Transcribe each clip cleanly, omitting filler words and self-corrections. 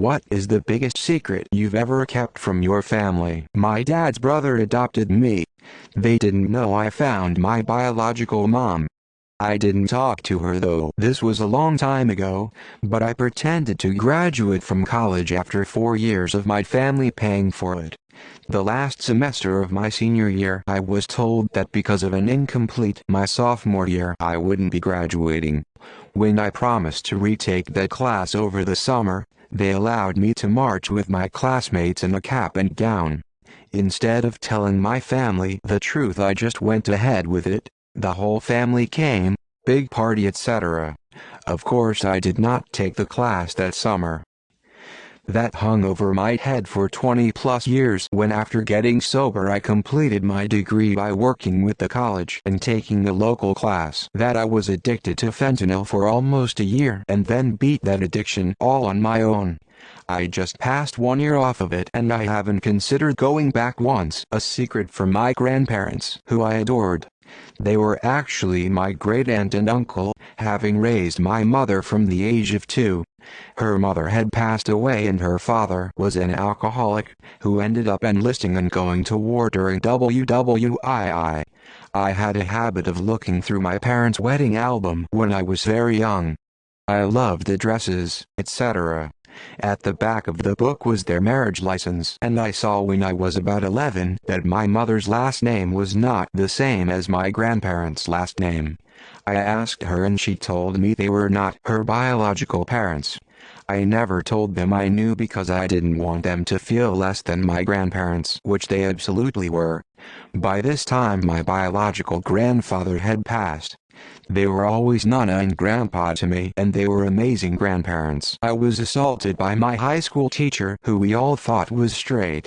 What is the biggest secret you've ever kept from your family? My dad's brother adopted me. They didn't know I found my biological mom. I didn't talk to her though. This was a long time ago, but I pretended to graduate from college after 4 years of my family paying for it. The last semester of my senior year, I was told that because of an incomplete my sophomore year, I wouldn't be graduating. When I promised to retake that class over the summer, they allowed me to march with my classmates in a cap and gown. Instead of telling my family the truth, I just went ahead with it. The whole family came, big party, etc. Of course I did not take the class that summer. That hung over my head for 20 plus years when, after getting sober, I completed my degree by working with the college and taking a local class. That I was addicted to fentanyl for almost a year and then beat that addiction all on my own. I just passed 1 year off of it and I haven't considered going back once. A secret from my grandparents, who I adored. They were actually my great aunt and uncle, having raised my mother from the age of 2. Her mother had passed away and her father was an alcoholic, who ended up enlisting and going to war during WWII. I had a habit of looking through my parents' wedding album when I was very young. I loved the dresses, etc. At the back of the book was their marriage license, and I saw when I was about 11 that my mother's last name was not the same as my grandparents' last name. I asked her and she told me they were not her biological parents. I never told them I knew because I didn't want them to feel less than my grandparents, which they absolutely were. By this time my biological grandfather had passed. They were always Nana and Grandpa to me, and they were amazing grandparents. I was assaulted by my high school teacher, who we all thought was straight.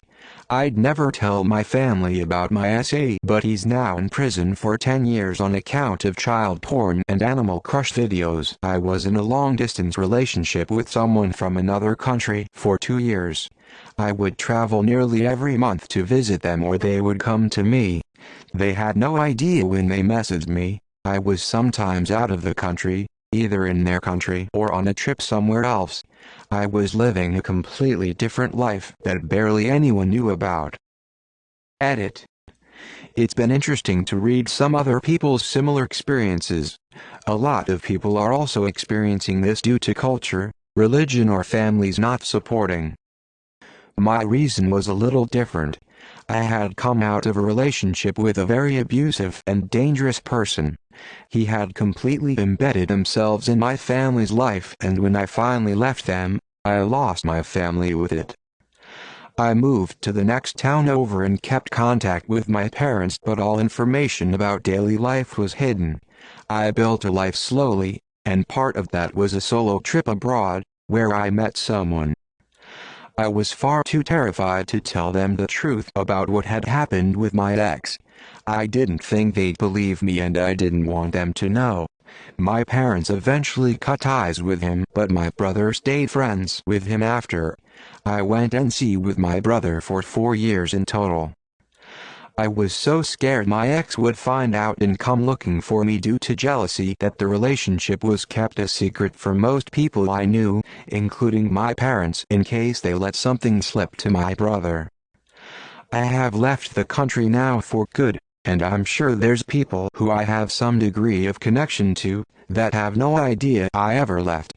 I'd never tell my family about my SA, but he's now in prison for 10 years on account of child porn and Animal Crush videos. I was in a long-distance relationship with someone from another country for 2 years. I would travel nearly every month to visit them, or they would come to me. They had no idea when they messaged me. I was sometimes out of the country, either in their country or on a trip somewhere else. I was living a completely different life that barely anyone knew about. Edit. It's been interesting to read some other people's similar experiences. A lot of people are also experiencing this due to culture, religion, or families not supporting. My reason was a little different. I had come out of a relationship with a very abusive and dangerous person. He had completely embedded themselves in my family's life, and when I finally left them, I lost my family with it. I moved to the next town over and kept contact with my parents, but all information about daily life was hidden. I built a life slowly, and part of that was a solo trip abroad, where I met someone. I was far too terrified to tell them the truth about what had happened with my ex. I didn't think they'd believe me and I didn't want them to know. My parents eventually cut ties with him, but my brother stayed friends with him after. I went NC with my brother for 4 years in total. I was so scared my ex would find out and come looking for me due to jealousy that the relationship was kept a secret for most people I knew, including my parents, in case they let something slip to my brother. I have left the country now for good, and I'm sure there's people who I have some degree of connection to that have no idea I ever left.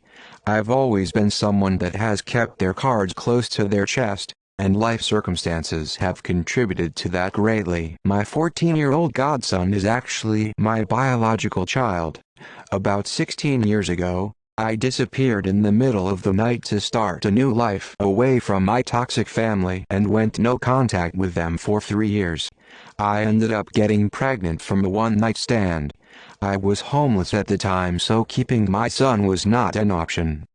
I've always been someone that has kept their cards close to their chest, and life circumstances have contributed to that greatly. My 14-year-old godson is actually my biological child. About 16 years ago, I disappeared in the middle of the night to start a new life away from my toxic family and went no contact with them for 3 years. I ended up getting pregnant from a one-night stand. I was homeless at the time, so keeping my son was not an option.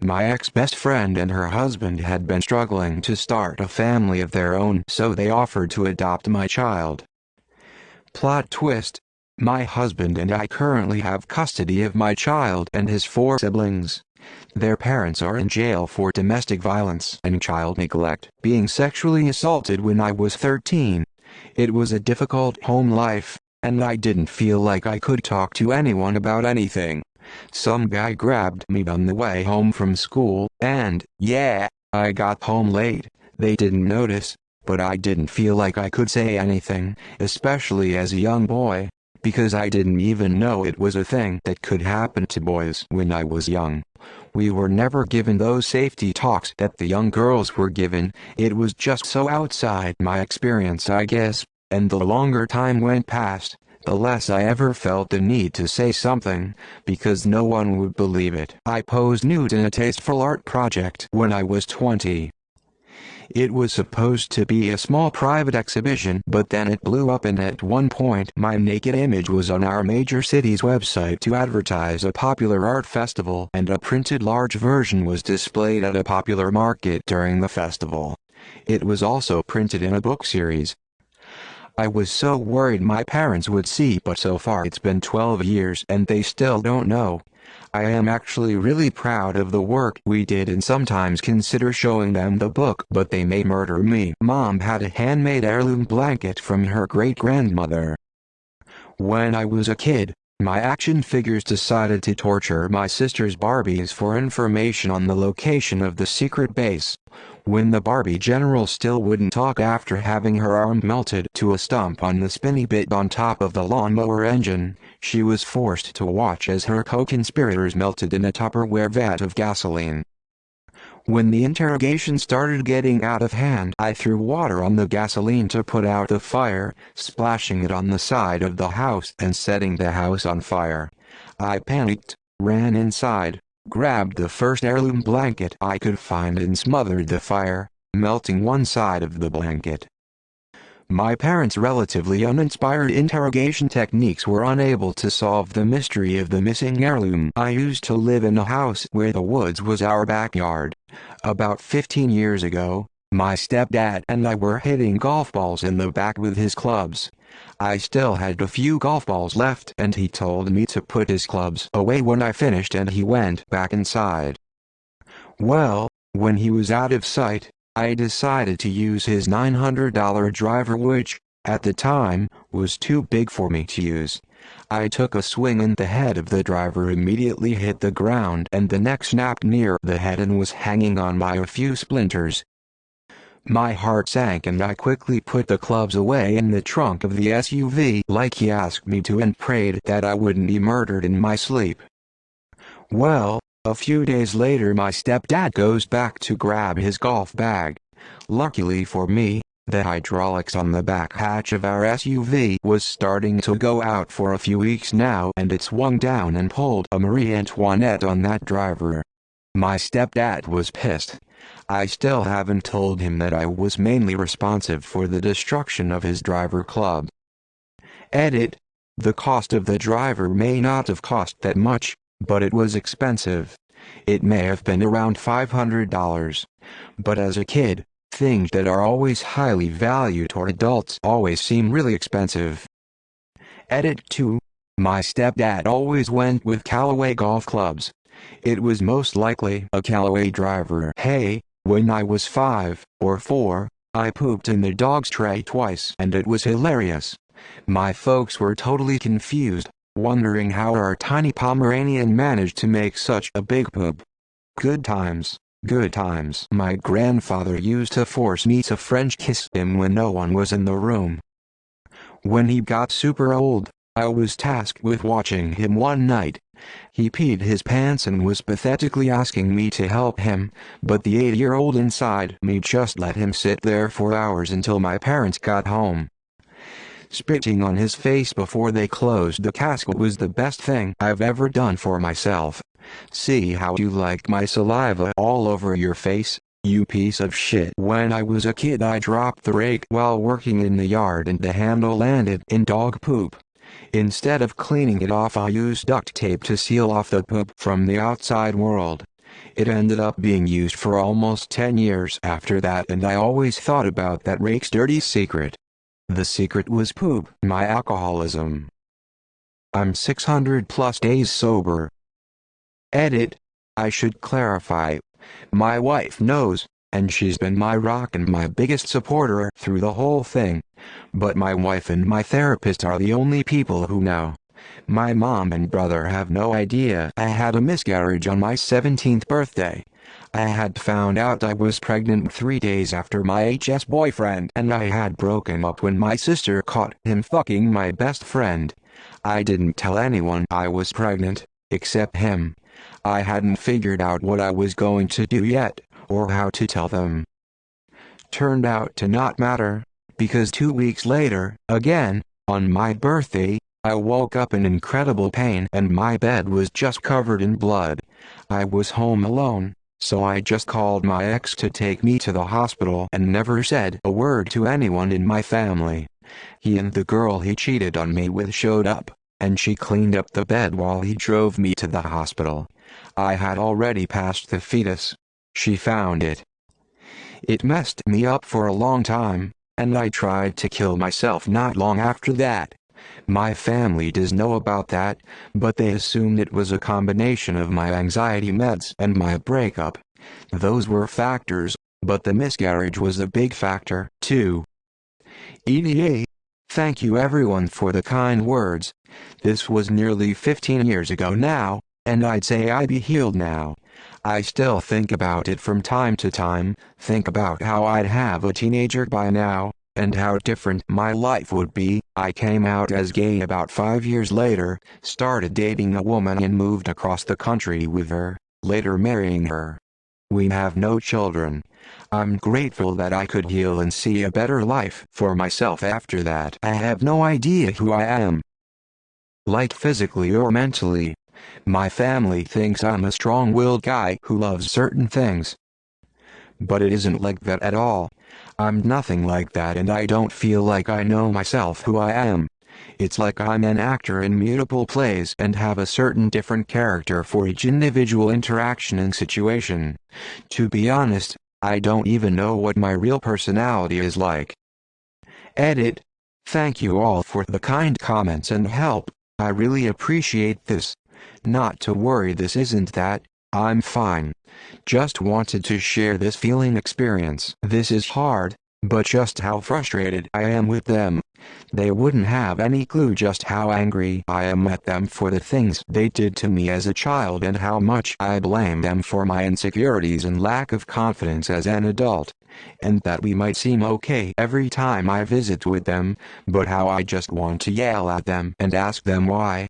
My ex-best friend and her husband had been struggling to start a family of their own, so they offered to adopt my child. Plot twist: my husband and I currently have custody of my child and his 4 siblings. Their parents are in jail for domestic violence and child neglect, being sexually assaulted when I was 13. It was a difficult home life, and I didn't feel like I could talk to anyone about anything. Some guy grabbed me on the way home from school, and, yeah, I got home late, they didn't notice, but I didn't feel like I could say anything, especially as a young boy, because I didn't even know it was a thing that could happen to boys when I was young. We were never given those safety talks that the young girls were given. It was just so outside my experience, I guess, and the longer time went past, the less I ever felt the need to say something, because no one would believe it. I posed nude in a tasteful art project when I was 20. It was supposed to be a small private exhibition, but then it blew up, and at one point my naked image was on our major city's website to advertise a popular art festival, and a printed large version was displayed at a popular market during the festival. It was also printed in a book series. I was so worried my parents would see, but so far it's been 12 years and they still don't know. I am actually really proud of the work we did and sometimes consider showing them the book, but they may murder me. Mom had a handmade heirloom blanket from her great-grandmother. When I was a kid, my action figures decided to torture my sister's Barbies for information on the location of the secret base. When the Barbie general still wouldn't talk after having her arm melted to a stump on the spinny bit on top of the lawnmower engine, she was forced to watch as her co-conspirators melted in a Tupperware vat of gasoline. When the interrogation started getting out of hand, I threw water on the gasoline to put out the fire, splashing it on the side of the house and setting the house on fire. I panicked, ran inside, grabbed the first heirloom blanket I could find and smothered the fire, melting one side of the blanket. My parents' relatively uninspired interrogation techniques were unable to solve the mystery of the missing heirloom. I used to live in a house where the woods was our backyard. About 15 years ago, my stepdad and I were hitting golf balls in the back with his clubs. I still had a few golf balls left, and he told me to put his clubs away when I finished, and he went back inside. Well, when he was out of sight, I decided to use his $900 driver, which, at the time, was too big for me to use. I took a swing and the head of the driver immediately hit the ground, and the neck snapped near the head and was hanging on by a few splinters. My heart sank and I quickly put the clubs away in the trunk of the SUV like he asked me to, and prayed that I wouldn't be murdered in my sleep. Well, a few days later my stepdad goes back to grab his golf bag. Luckily for me, the hydraulics on the back hatch of our SUV was starting to go out for a few weeks now, and it swung down and pulled a Marie Antoinette on that driver. My stepdad was pissed. I still haven't told him that I was mainly responsible for the destruction of his driver club. Edit. The cost of the driver may not have cost that much, but it was expensive. It may have been around $500. But as a kid, things that are always highly valued to adults always seem really expensive. Edit 2. My stepdad always went with Callaway golf clubs. It was most likely a Callaway driver. Hey, when I was 5 or 4, I pooped in the dog's tray twice, and it was hilarious. My folks were totally confused, wondering how our tiny Pomeranian managed to make such a big poop. Good times, good times. My grandfather used to force me to French kiss him when no one was in the room. When he got super old, I was tasked with watching him one night. He peed his pants and was pathetically asking me to help him, but the 8-year-old inside me just let him sit there for hours until my parents got home. Spitting on his face before they closed the casket was the best thing I've ever done for myself. See how you like my saliva all over your face, you piece of shit. When I was a kid, I dropped the rake while working in the yard and the handle landed in dog poop. Instead of cleaning it off, I used duct tape to seal off the poop from the outside world. It ended up being used for almost 10 years after that, and I always thought about that rake's dirty secret. The secret was poop. My alcoholism. I'm 600+ days sober. Edit. I should clarify. My wife knows, and she's been my rock and my biggest supporter through the whole thing. But my wife and my therapist are the only people who know. My mom and brother have no idea I had a miscarriage on my 17th birthday. I had found out I was pregnant 3 days after my HS boyfriend, and I had broken up when my sister caught him fucking my best friend. I didn't tell anyone I was pregnant, except him. I hadn't figured out what I was going to do yet, or how to tell them. Turned out to not matter, because 2 weeks later, again, on my birthday, I woke up in incredible pain and my bed was just covered in blood. I was home alone, so I just called my ex to take me to the hospital and never said a word to anyone in my family. He and the girl he cheated on me with showed up, and she cleaned up the bed while he drove me to the hospital. I had already passed the fetus. She found it. It messed me up for a long time, and I tried to kill myself not long after that. My family does know about that, but they assumed it was a combination of my anxiety meds and my breakup. Those were factors, but the miscarriage was a big factor, too. EDA. Thank you everyone for the kind words. This was nearly 15 years ago now, and I'd say I'd be healed now. I still think about it from time to time, think about how I'd have a teenager by now, and how different my life would be. I came out as gay about 5 years later, started dating a woman and moved across the country with her, later marrying her. We have no children. I'm grateful that I could heal and see a better life for myself after that. I have no idea who I am, like physically or mentally. My family thinks I'm a strong-willed guy who loves certain things. But it isn't like that at all. I'm nothing like that, and I don't feel like I know myself who I am. It's like I'm an actor in multiple plays and have a certain different character for each individual interaction and situation. To be honest, I don't even know what my real personality is like. Edit. Thank you all for the kind comments and help. I really appreciate this. Not to worry, this isn't that. I'm fine. Just wanted to share this feeling experience. This is hard, but just how frustrated I am with them. They wouldn't have any clue just how angry I am at them for the things they did to me as a child and how much I blame them for my insecurities and lack of confidence as an adult. And that we might seem okay every time I visit with them, but how I just want to yell at them and ask them why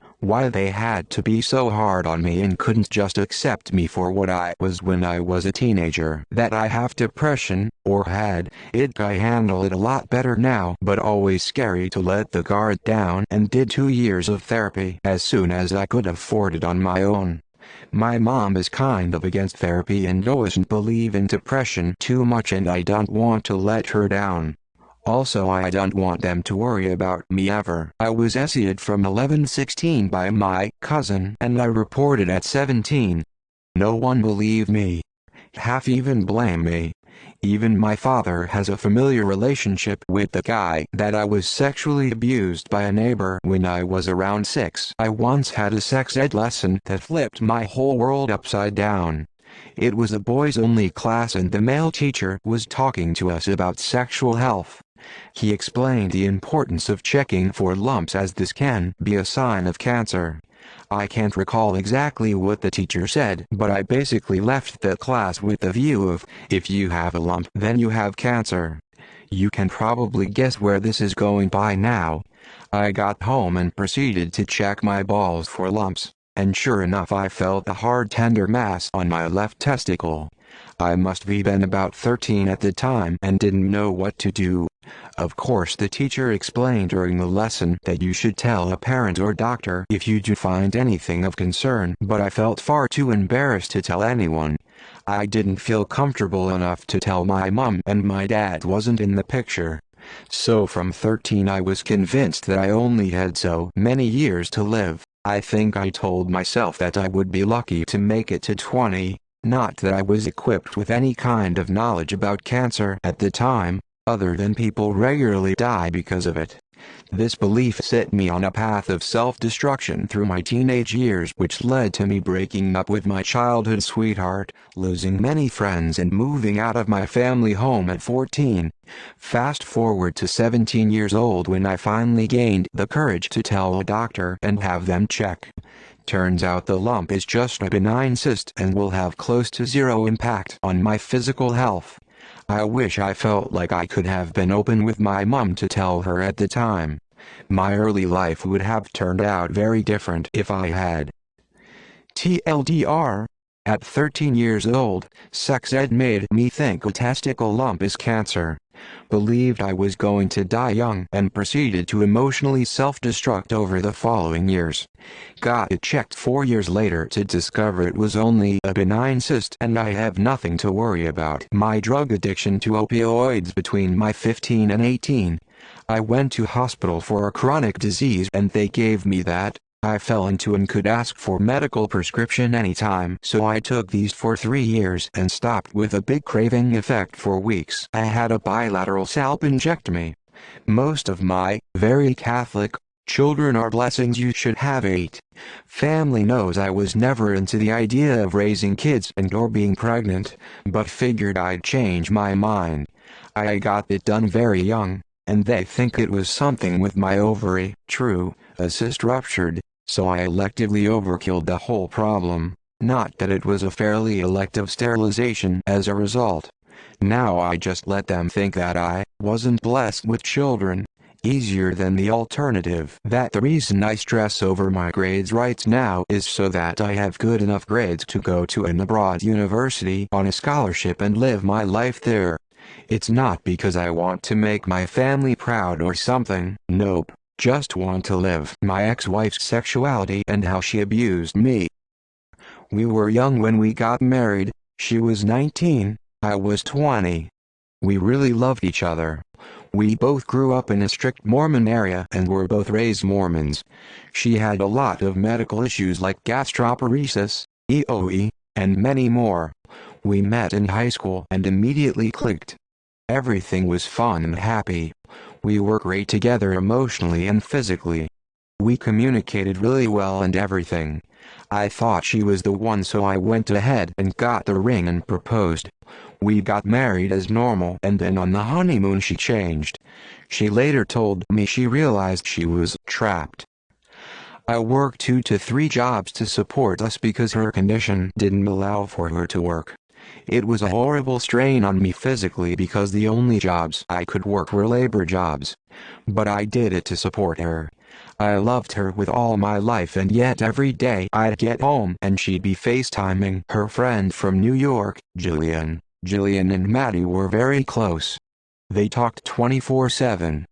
they had to be so hard on me and couldn't just accept me for what I was when I was a teenager. That I have depression, or had it. I handle it a lot better now, but always scary to let the guard down, and did 2 years of therapy as soon as I could afford it on my own. My mom is kind of against therapy and doesn't believe in depression too much, and I don't want to let her down. Also, I don't want them to worry about me ever. I was SE'd from 11-16 by my cousin and I reported at 17. No one believed me. Half even blame me. Even my father has a familiar relationship with the guy that I was sexually abused by a neighbor when I was around 6. I once had a sex ed lesson that flipped my whole world upside down. It was a boys-only class and the male teacher was talking to us about sexual health. He explained the importance of checking for lumps as this can be a sign of cancer. I can't recall exactly what the teacher said, but I basically left the class with the view of, if you have a lump, then you have cancer. You can probably guess where this is going by now. I got home and proceeded to check my balls for lumps, and sure enough I felt a hard tender mass on my left testicle. I must have been about 13 at the time and didn't know what to do. Of course, the teacher explained during the lesson that you should tell a parent or doctor if you do find anything of concern, but I felt far too embarrassed to tell anyone. I didn't feel comfortable enough to tell my mom, and my dad wasn't in the picture. So from 13 I was convinced that I only had so many years to live. I think I told myself that I would be lucky to make it to 20, not that I was equipped with any kind of knowledge about cancer at the time, other than people regularly die because of it. This belief set me on a path of self-destruction through my teenage years, which led to me breaking up with my childhood sweetheart, losing many friends and moving out of my family home at 14. Fast forward to 17 years old when I finally gained the courage to tell a doctor and have them check. Turns out the lump is just a benign cyst and will have close to zero impact on my physical health. I wish I felt like I could have been open with my mom to tell her at the time. My early life would have turned out very different if I had. TLDR. At 13 years old, sex ed made me think a testicle lump is cancer. Believed I was going to die young and proceeded to emotionally self-destruct over the following years. Got it checked 4 years later to discover it was only a benign cyst and I have nothing to worry about. My drug addiction to opioids between my 15 and 18. I went to hospital for a chronic disease and they gave me that I fell into and could ask for medical prescription anytime. So I took these for 3 years and stopped with a big craving effect for weeks. I had a bilateral salpingectomy. Most of my, very Catholic, children are blessings you should have 8. Family knows I was never into the idea of raising kids and or being pregnant, but figured I'd change my mind. I got it done very young, and they think it was something with my ovary. True, a cyst ruptured. So I electively overkilled the whole problem, not that it was a fairly elective sterilization as a result. Now I just let them think that I wasn't blessed with children. Easier than the alternative. That the reason I stress over my grades right now is so that I have good enough grades to go to an abroad university on a scholarship and live my life there. It's not because I want to make my family proud or something. Nope. Just want to live my ex-wife's sexuality and how she abused me. We were young when we got married. She was 19, I was 20. We really loved each other. We both grew up in a strict Mormon area and were both raised Mormons. She had a lot of medical issues like gastroparesis, EOE, and many more. We met in high school and immediately clicked. Everything was fun and happy. We were great together emotionally and physically. We communicated really well and everything. I thought she was the one, so I went ahead and got the ring and proposed. We got married as normal, and then on the honeymoon she changed. She later told me she realized she was trapped. I worked 2 to 3 jobs to support us because her condition didn't allow for her to work. It was a horrible strain on me physically because the only jobs I could work were labor jobs. But I did it to support her. I loved her with all my life, and yet every day I'd get home and she'd be FaceTiming her friend from New York, Jillian. Jillian and Maddie were very close. They talked 24/7.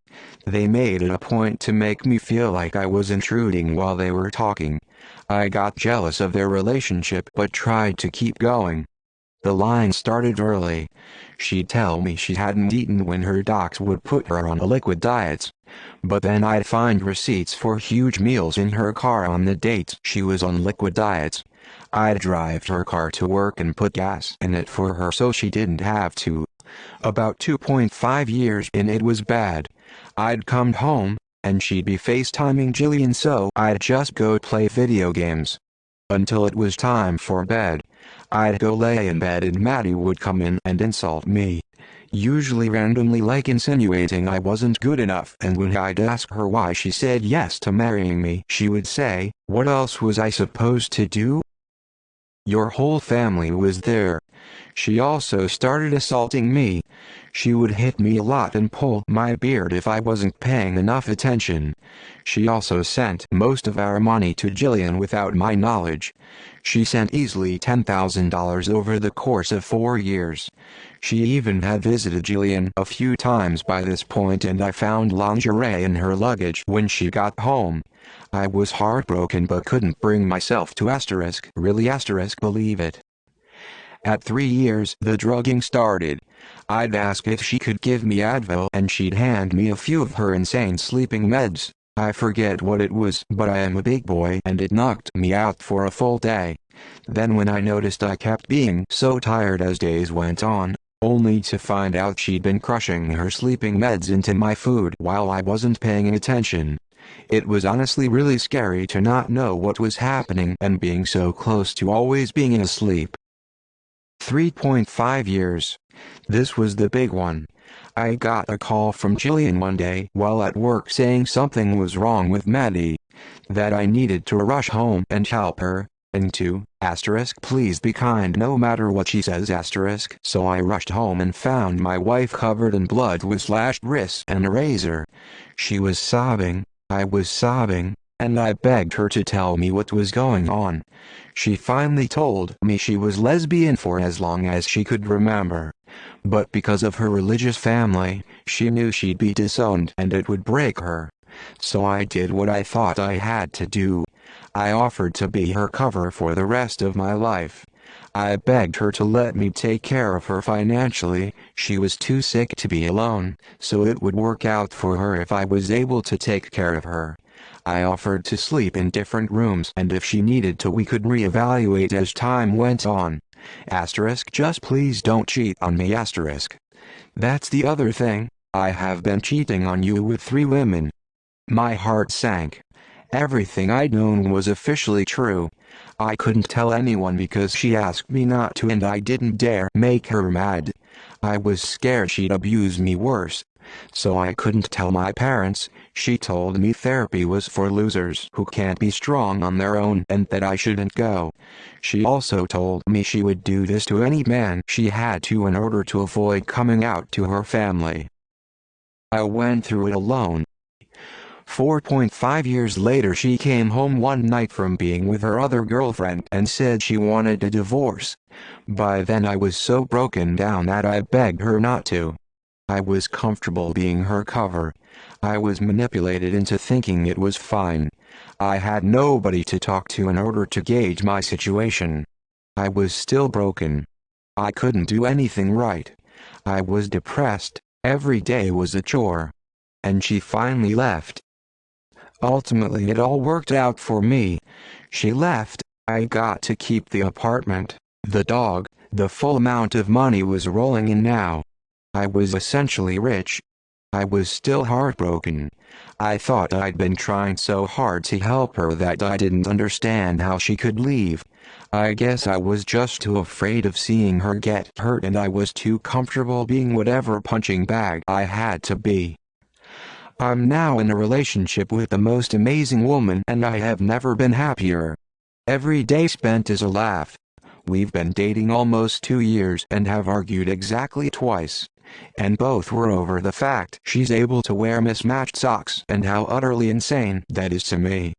They made it a point to make me feel like I was intruding while they were talking. I got jealous of their relationship but tried to keep going. The line started early. She'd tell me she hadn't eaten when her docs would put her on liquid diets. But then I'd find receipts for huge meals in her car on the dates she was on liquid diets. I'd drive her car to work and put gas in it for her so she didn't have to. About 2.5 years in, it was bad. I'd come home, and she'd be FaceTiming Jillian, so I'd just go play video games. Until it was time for bed. I'd go lay in bed and Maddie would come in and insult me. Usually randomly, like insinuating I wasn't good enough, and when I'd ask her why she said yes to marrying me, she would say, "What else was I supposed to do? Your whole family was there." She also started assaulting me. She would hit me a lot and pull my beard if I wasn't paying enough attention. She also sent most of our money to Jillian without my knowledge. She sent easily $10,000 over the course of 4 years. She even had visited Jillian a few times by this point, and I found lingerie in her luggage when she got home. I was heartbroken but couldn't bring myself to really believe it. At 3 years, the drugging started. I'd ask if she could give me Advil and she'd hand me a few of her insane sleeping meds. I forget what it was, but I am a big boy and it knocked me out for a full day. Then when I noticed I kept being so tired as days went on, only to find out she'd been crushing her sleeping meds into my food while I wasn't paying attention. It was honestly really scary to not know what was happening and being so close to always being asleep. 3.5 years. This was the big one. I got a call from Jillian one day while at work saying something was wrong with Maddie, that I needed to rush home and help her, and to, please be kind no matter what she says, So I rushed home and found my wife covered in blood with slashed wrists and a razor. She was sobbing, I was sobbing, and I begged her to tell me what was going on. She finally told me she was lesbian for as long as she could remember. But because of her religious family, she knew she'd be disowned and it would break her. So I did what I thought I had to do. I offered to be her cover for the rest of my life. I begged her to let me take care of her financially. She was too sick to be alone, so it would work out for her if I was able to take care of her. I offered to sleep in different rooms, and if she needed to we could reevaluate as time went on. Just please don't cheat on me. That's the other thing, I have been cheating on you with 3 women. My heart sank. Everything I'd known was officially true. I couldn't tell anyone because she asked me not to and I didn't dare make her mad. I was scared she'd abuse me worse. So I couldn't tell my parents. She told me therapy was for losers who can't be strong on their own and that I shouldn't go. She also told me she would do this to any man she had to in order to avoid coming out to her family. I went through it alone. 4.5 years later she came home one night from being with her other girlfriend and said she wanted a divorce. By then I was so broken down that I begged her not to. I was comfortable being her cover. I was manipulated into thinking it was fine. I had nobody to talk to in order to gauge my situation. I was still broken. I couldn't do anything right. I was depressed, every day was a chore. And she finally left. Ultimately it all worked out for me. She left, I got to keep the apartment, the dog, the full amount of money was rolling in now. I was essentially rich. I was still heartbroken. I thought I'd been trying so hard to help her that I didn't understand how she could leave. I guess I was just too afraid of seeing her get hurt and I was too comfortable being whatever punching bag I had to be. I'm now in a relationship with the most amazing woman and I have never been happier. Every day spent is a laugh. We've been dating almost 2 years and have argued exactly twice. And both were over the fact she's able to wear mismatched socks and how utterly insane that is to me.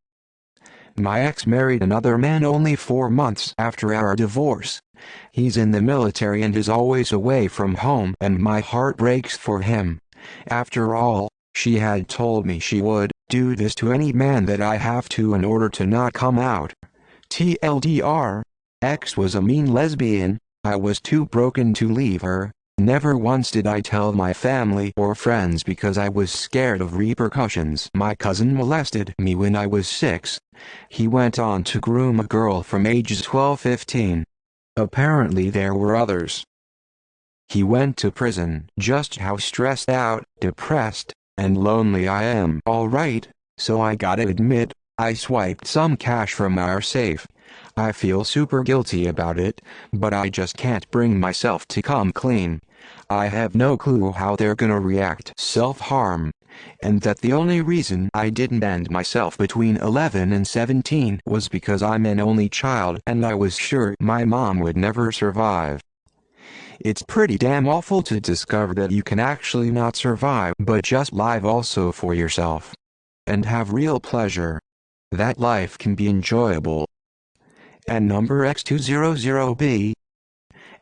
My ex married another man only 4 months after our divorce. He's in the military and is always away from home and my heart breaks for him. After all, she had told me she would do this to any man that I have to in order to not come out. TLDR. Ex was a mean lesbian. I was too broken to leave her. Never once did I tell my family or friends because I was scared of repercussions. My cousin molested me when I was 6. He went on to groom a girl from ages 12-15. Apparently there were others. He went to prison. Just how stressed out, depressed, and lonely I am. Alright, so I gotta admit, I swiped some cash from our safe. I feel super guilty about it, but I just can't bring myself to come clean. I have no clue how they're gonna react. Self-harm. And that the only reason I didn't end myself between 11 and 17 was because I'm an only child and I was sure my mom would never survive. It's pretty damn awful to discover that you can actually not survive but just live also for yourself. And have real pleasure. That life can be enjoyable. And number X200B.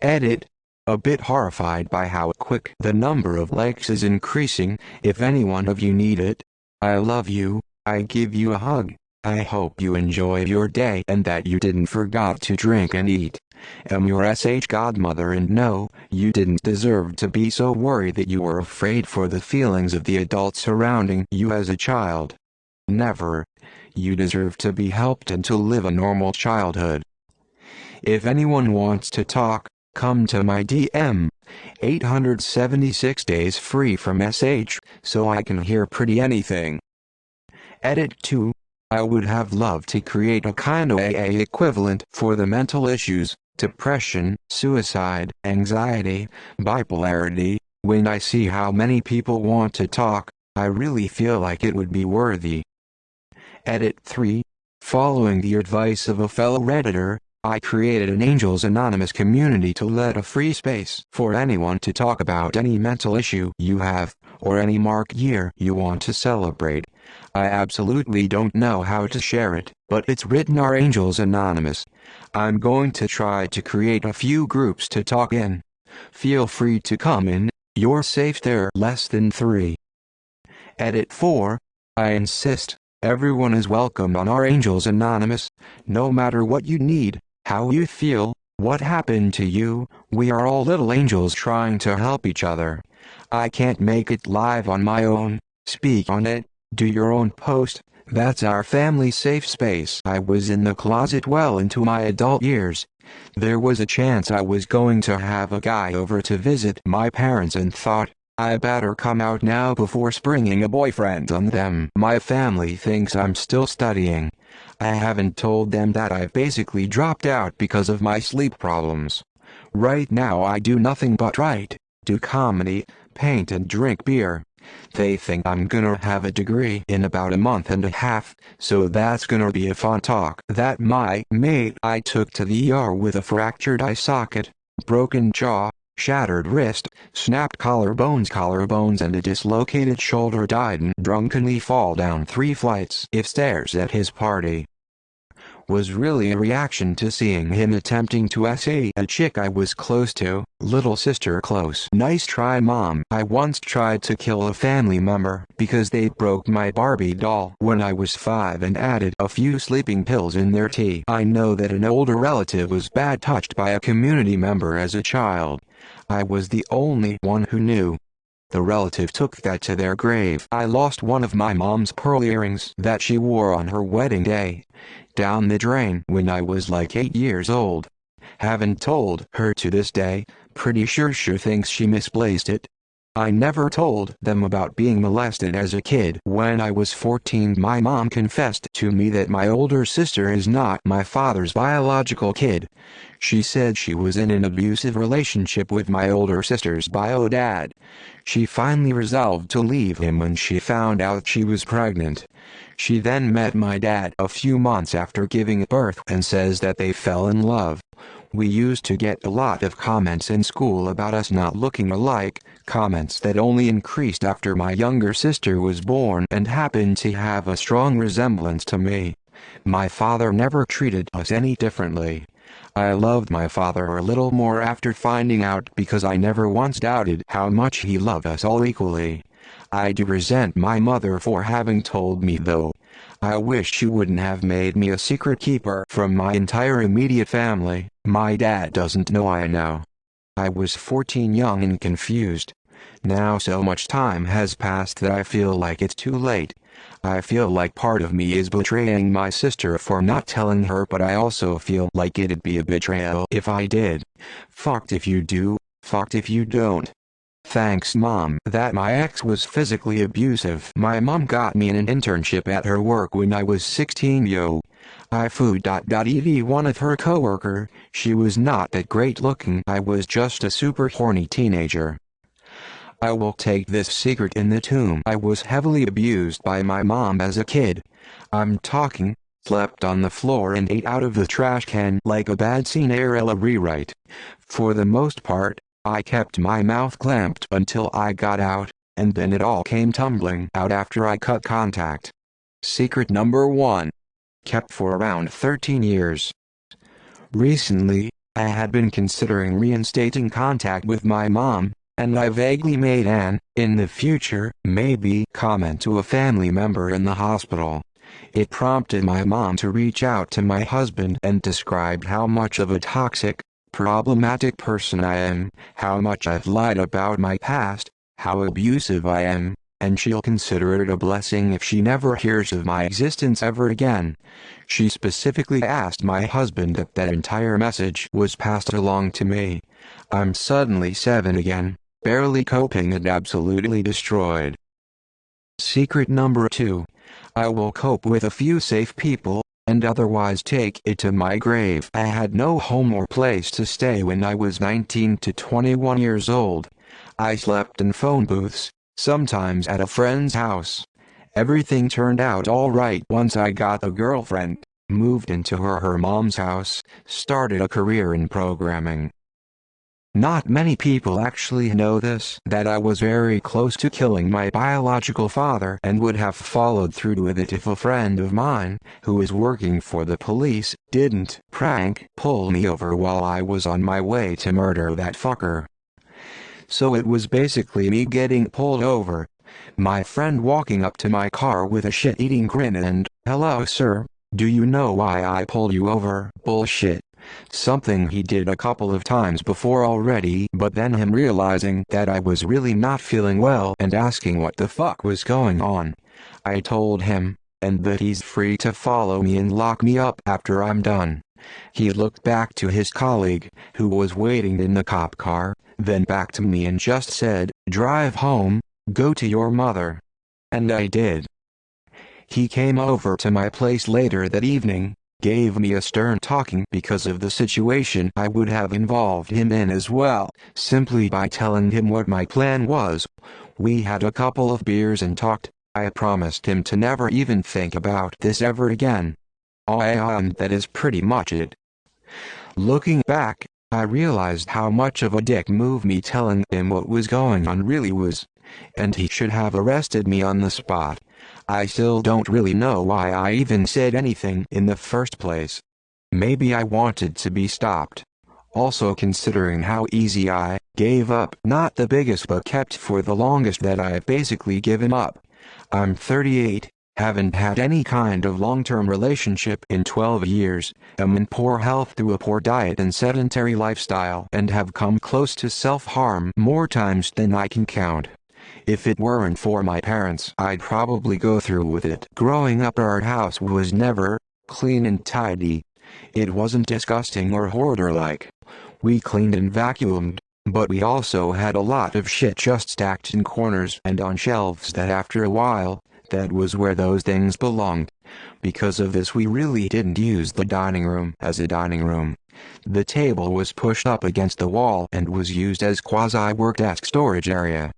Edit. A bit horrified by how quick the number of likes is increasing. If any one of you need it, I love you, I give you a hug. I hope you enjoy your day and that you didn't forget to drink and eat. Am your godmother and no, you didn't deserve to be so worried that you were afraid for the feelings of the adults surrounding you as a child. Never. You deserve to be helped and to live a normal childhood. If anyone wants to talk, Come to my DM. 876 days free from SH, so I can hear pretty anything. Edit 2. I would have loved to create a kind of AA equivalent for the mental issues, depression, suicide, anxiety, bipolarity. When I see how many people want to talk, I really feel like it would be worthy. Edit 3. Following the advice of a fellow Redditor, I created an Angels Anonymous community to let a free space for anyone to talk about any mental issue you have, or any marked year you want to celebrate. I absolutely don't know how to share it, but it's written our Angels Anonymous. I'm going to try to create a few groups to talk in. Feel free to come in, you're safe there. Less than 3. Edit 4. I insist, everyone is welcome on our Angels Anonymous, no matter what you need, how you feel, what happened to you. We are all little angels trying to help each other. I can't make it live on my own. Speak on it, do your own post. That's our family safe space. I was in the closet well into my adult years. There was a chance I was going to have a guy over to visit my parents and thought, I better come out now before springing a boyfriend on them. My family thinks I'm still studying. I haven't told them that I've basically dropped out because of my sleep problems. Right now I do nothing but write, do comedy, paint and drink beer. They think I'm gonna have a degree in about a month and a half, so that's gonna be a fun talk. That my mate I took to the ER with a fractured eye socket, broken jaw, shattered wrist, snapped collarbones and a dislocated shoulder died and drunkenly fall down 3 flights of stairs at his party. Was really a reaction to seeing him attempting to SA a chick I was close to. Little sister close. Nice try, mom. I once tried to kill a family member because they broke my Barbie doll when I was 5 and added a few sleeping pills in their tea. I know that an older relative was bad touched by a community member as a child. I was the only one who knew. The relative took that to their grave. I lost one of my mom's pearl earrings that she wore on her wedding day, down the drain when I was like 8 years old. Haven't told her to this day, pretty sure she thinks she misplaced it. I never told them about being molested as a kid. When I was 14, my mom confessed to me that my older sister is not my father's biological kid. She said she was in an abusive relationship with my older sister's bio dad. She finally resolved to leave him when she found out she was pregnant. She then met my dad a few months after giving birth and says that they fell in love. We used to get a lot of comments in school about us not looking alike, comments that only increased after my younger sister was born and happened to have a strong resemblance to me. My father never treated us any differently. I loved my father a little more after finding out because I never once doubted how much he loved us all equally. I do resent my mother for having told me though. I wish she wouldn't have made me a secret keeper from my entire immediate family. My dad doesn't know I know. I was 14, young and confused. Now so much time has passed that I feel like it's too late. I feel like part of me is betraying my sister for not telling her, but I also feel like it'd be a betrayal if I did. Fucked if you do, fucked if you don't. Thanks mom. That my ex was physically abusive. My mom got me an internship at her work when I was 16 yo. iFood.ev one of her coworker, she was not that great looking. I was just a super horny teenager. I will take this secret in the tomb. I was heavily abused by my mom as a kid. I'm talking, slept on the floor and ate out of the trash can like a bad Cinderella rewrite. For the most part, I kept my mouth clamped until I got out, and then it all came tumbling out after I cut contact. Secret number 1. Kept for around 13 years. Recently, I had been considering reinstating contact with my mom, and I vaguely made an, in the future, maybe, comment to a family member in the hospital. It prompted my mom to reach out to my husband and described how much of a toxic, problematic person I am, how much I've lied about my past, how abusive I am, and she'll consider it a blessing if she never hears of my existence ever again. She specifically asked my husband if that entire message was passed along to me. I'm suddenly 7 again, barely coping and absolutely destroyed. Secret number 2. I will cope with a few safe people, and otherwise take it to my grave. I had no home or place to stay when I was 19 to 21 years old. I slept in phone booths, sometimes at a friend's house. Everything turned out alright once I got a girlfriend, moved into her mom's house, started a career in programming. Not many people actually know this, that I was very close to killing my biological father and would have followed through with it if a friend of mine, who was working for the police, didn't pull me over while I was on my way to murder that fucker. So it was basically me getting pulled over, my friend walking up to my car with a shit-eating grin and, "Hello sir, do you know why I pulled you over?" Bullshit. Something he did a couple of times before already, but then him realizing that I was really not feeling well and asking what the fuck was going on. I told him, and that he's free to follow me and lock me up after I'm done. He looked back to his colleague, who was waiting in the cop car, then back to me and just said, "Drive home, go to your mother." And I did. He came over to my place later that evening, gave me a stern talking because of the situation I would have involved him in as well, simply by telling him what my plan was. We had a couple of beers and talked. I promised him to never even think about this ever again. And that is pretty much it. Looking back, I realized how much of a dick move me telling him what was going on really was, and he should have arrested me on the spot. I still don't really know why I even said anything in the first place. Maybe I wanted to be stopped. Also considering how easy I gave up, not the biggest but kept for the longest that I've basically given up. I'm 38, haven't had any kind of long-term relationship in 12 years, am in poor health through a poor diet and sedentary lifestyle, and have come close to self-harm more times than I can count. If it weren't for my parents, I'd probably go through with it. Growing up, our house was never clean and tidy. It wasn't disgusting or hoarder-like. We cleaned and vacuumed, but we also had a lot of shit just stacked in corners and on shelves that after a while, that was where those things belonged. Because of this, we really didn't use the dining room as a dining room. The table was pushed up against the wall and was used as quasi-work desk storage area.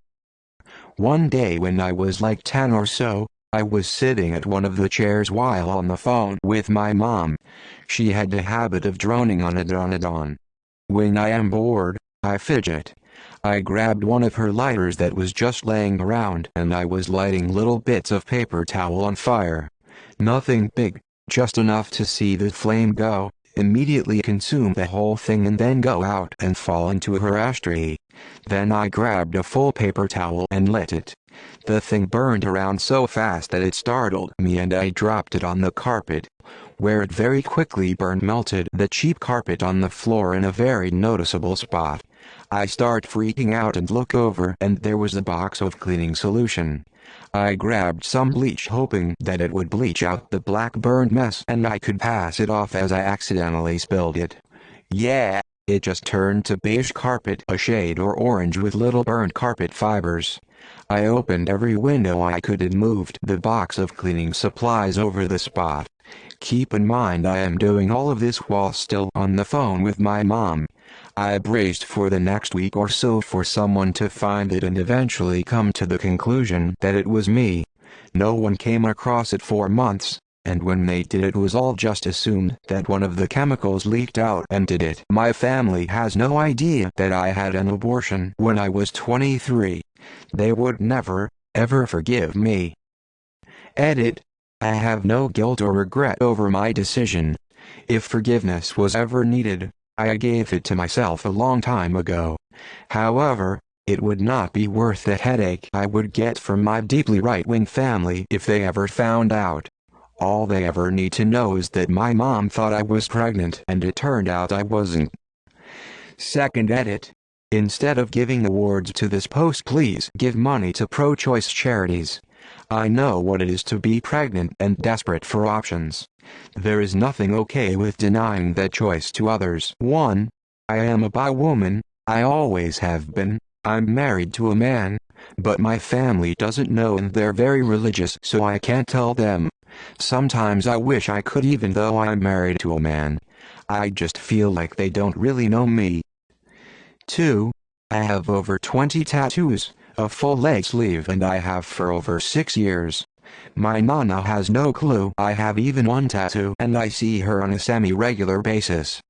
One day when I was like 10 or so, I was sitting at one of the chairs while on the phone with my mom. She had the habit of droning on and on and on. When I am bored, I fidget. I grabbed one of her lighters that was just laying around and I was lighting little bits of paper towel on fire. Nothing big, just enough to see the flame go, immediately consume the whole thing and then go out and fall into her ashtray. Then I grabbed a full paper towel and lit it. The thing burned around so fast that it startled me and I dropped it on the carpet, where it very quickly burned, melted the cheap carpet on the floor in a very noticeable spot. I start freaking out and look over and there was a box of cleaning solution. I grabbed some bleach hoping that it would bleach out the black burned mess and I could pass it off as I accidentally spilled it. Yeah, it just turned to beige carpet, a shade or orange with little burned carpet fibers. I opened every window I could and moved the box of cleaning supplies over the spot. Keep in mind I am doing all of this while still on the phone with my mom. I braced for the next week or so for someone to find it and eventually come to the conclusion that it was me. No one came across it for months, and when they did it was all just assumed that one of the chemicals leaked out and did it. My family has no idea that I had an abortion when I was 23. They would never, ever forgive me. Edit. I have no guilt or regret over my decision. If forgiveness was ever needed, I gave it to myself a long time ago. However, it would not be worth the headache I would get from my deeply right-wing family if they ever found out. All they ever need to know is that my mom thought I was pregnant and it turned out I wasn't. Second edit. Instead of giving awards to this post, please give money to pro-choice charities. I know what it is to be pregnant and desperate for options. There is nothing okay with denying that choice to others. 1. I am a bi woman, I always have been. I'm married to a man, but my family doesn't know and they're very religious, so I can't tell them. Sometimes I wish I could, even though I'm married to a man. I just feel like they don't really know me. 2. I have over 20 tattoos, a full leg sleeve, and I have for over 6 years. My nana has no clue I have even one tattoo, and I see her on a semi-regular basis.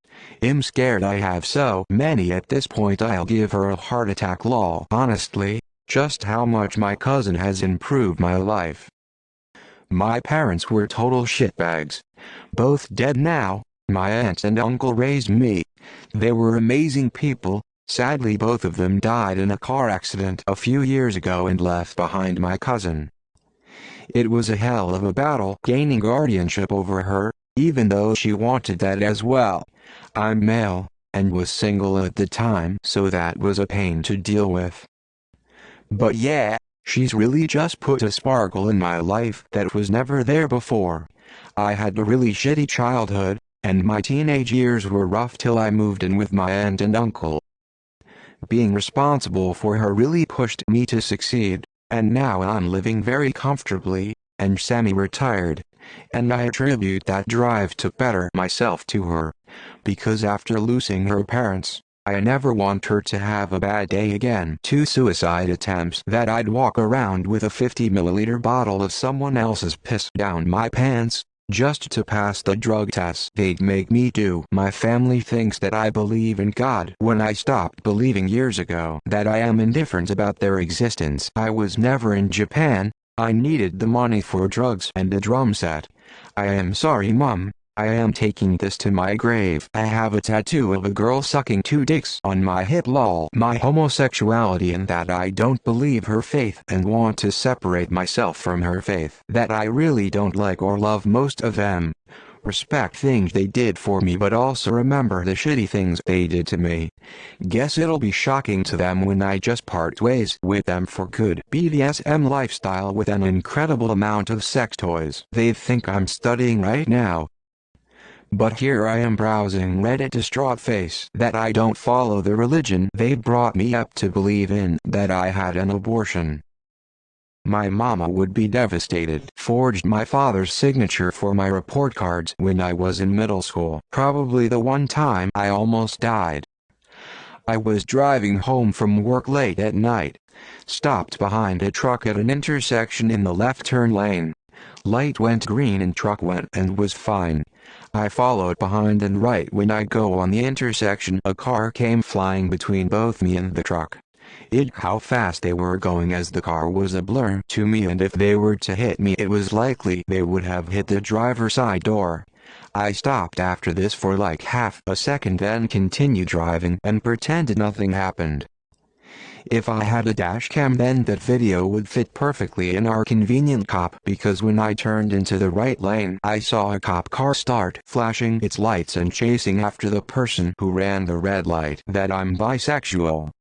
I'm scared I have so many at this point I'll give her a heart attack. Lol. Honestly, just how much my cousin has improved my life. My parents were total shitbags. Both dead now. My aunt and uncle raised me. They were amazing people. Sadly, both of them died in a car accident a few years ago and left behind my cousin. It was a hell of a battle gaining guardianship over her, even though she wanted that as well. I'm male, and was single at the time, so that was a pain to deal with. But yeah, she's really just put a sparkle in my life that was never there before. I had a really shitty childhood, and my teenage years were rough till I moved in with my aunt and uncle. Being responsible for her really pushed me to succeed, and now I'm living very comfortably, and semi-retired. And I attribute that drive to better myself to her. Because after losing her parents, I never want her to have a bad day again. 2 suicide attempts that I'd walk around with a 50-milliliter bottle of someone else's piss down my pants, just to pass the drug test they'd make me do. My family thinks that I believe in God when I stopped believing years ago that I am indifferent about their existence. I was never in Japan. I needed the money for drugs and a drum set. I am sorry, Mom. I am taking this to my grave. I have a tattoo of a girl sucking 2 dicks on my hip. Lol. My homosexuality and that I don't believe her faith and want to separate myself from her faith. That I really don't like or love most of them. Respect things they did for me, but also remember the shitty things they did to me. Guess it'll be shocking to them when I just part ways with them for good. BDSM lifestyle with an incredible amount of sex toys. They think I'm studying right now. But here I am browsing Reddit, distraught face that I don't follow the religion they brought me up to believe in, that I had an abortion. My mama would be devastated. Forged my father's signature for my report cards when I was in middle school. Probably the one time I almost died. I was driving home from work late at night. Stopped behind a truck at an intersection in the left turn lane. Light went green and truck went and was fine. I followed behind, and right when I go on the intersection, a car came flying between both me and the truck. How fast they were going, as the car was a blur to me, and if they were to hit me it was likely they would have hit the driver's side door. I stopped after this for like half a second, then continued driving and pretended nothing happened. If I had a dash cam, then that video would fit perfectly in our convenient cop, because when I turned into the right lane I saw a cop car start flashing its lights and chasing after the person who ran the red light. That I'm bisexual.